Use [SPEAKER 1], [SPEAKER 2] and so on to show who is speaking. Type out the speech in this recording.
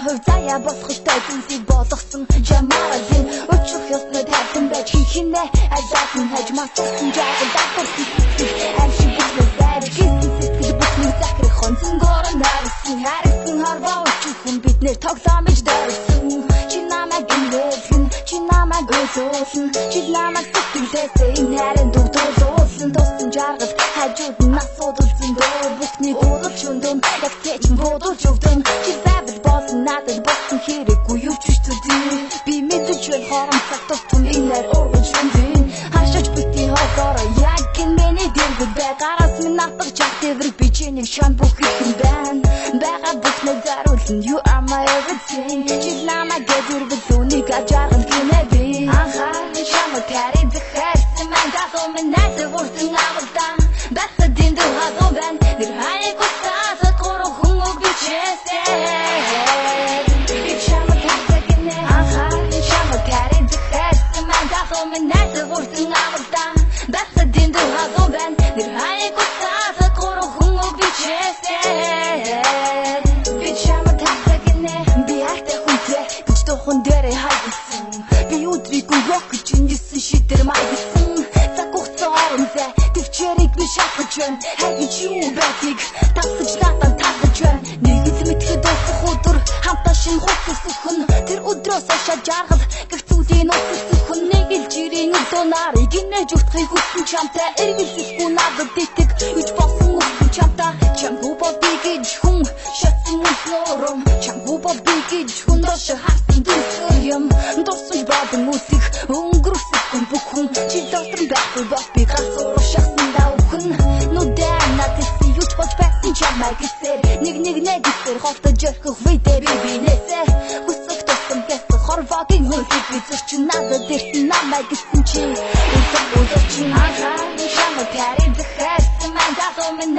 [SPEAKER 1] хувь заяа босхолтой зүйлийг болгосон жамаагийн өчөх ёсны тайсан байж хинэ ажаасан хажмаасан жаахан датсан амшиг бүхнээр гисэн сэтгэл бүхний захрах хонцон горон харсан харсан харваа өчүүхэн бид нэр тоглоомж дайсан чи намайг гинвэхэн чи намайг гойсон чи намайг сэтгэлээсээ энэ харин дутуулсан тосон жаргал хажууд нь асуудалсан дөө бүхний гудалж өндөн яг тэч бодолж өгдөн чи завд болсон надад болсон хэрэггүй юу ч төдий би мэдэж байна хорон цагт тун инээр ургаж өндөн хашиж битий хоороо яг гин миний дэргэд байгараас минь натах чах дэвэр би чинийг шан бүх юм байна бага бүхнээ заруулсан you are my everything чи намайг гэдүрбэл үнийг ажаргал гинэ би анхаа шамаа тари захарсан мэн дагуу минь найдаа бүрсэн авалдан бата диндэ хагуу бэн нэр хаяг утсаад гурав хүн үг бичээсээ би шамаа тасагнэ анхаа шамаа тари захарсан мэн дагуу минь найдаа бүрсэн авалдан бата диндэ хагуу бэн нэр хаяг утсаад гурав хүн үг бичээсээ би шамаа тасагнэ би ахтай хүнтэй гэж тохон дээрээ хайсан би өдрийг рок гэж ингэсэн шидэр майгсан загуцаанзэ төвчэрийг би шахаж байна хайж юу байдгийг тасаж надад тасаж байна нэг л мэдхэд дуусах өдөр хамтаа шин хуцсөхөн тэр өдрөөс хашаа жаргал гэх зүйлийн утсөхөн нэг л жирийн өдөнаар гинэж утхыг хүссэн чамтай эргэлзэхгүй надад дитэг үж болсон үхэн чамтай чамгүй бодъё гэж хүн шатсан мөснөрөм чамгүй бодъё гэж хүн дош харсан юм дурсаж бадан үсэх өнгөрсөн бүх хүн чи дотрон байхгүй бас би гасуур шахсан давхын нүдэн надад юуч болж байсан чамайг гэсээр нэг гэсээр хортож өрхөх видээ би бинээсээ хүсэх тусам гэсэн хорвогийн хөлийг би зөрчин надад дэрсэн намайг гэсэн чи өдөр чи анхаа шамаа тари захарсан мэн дагуу минь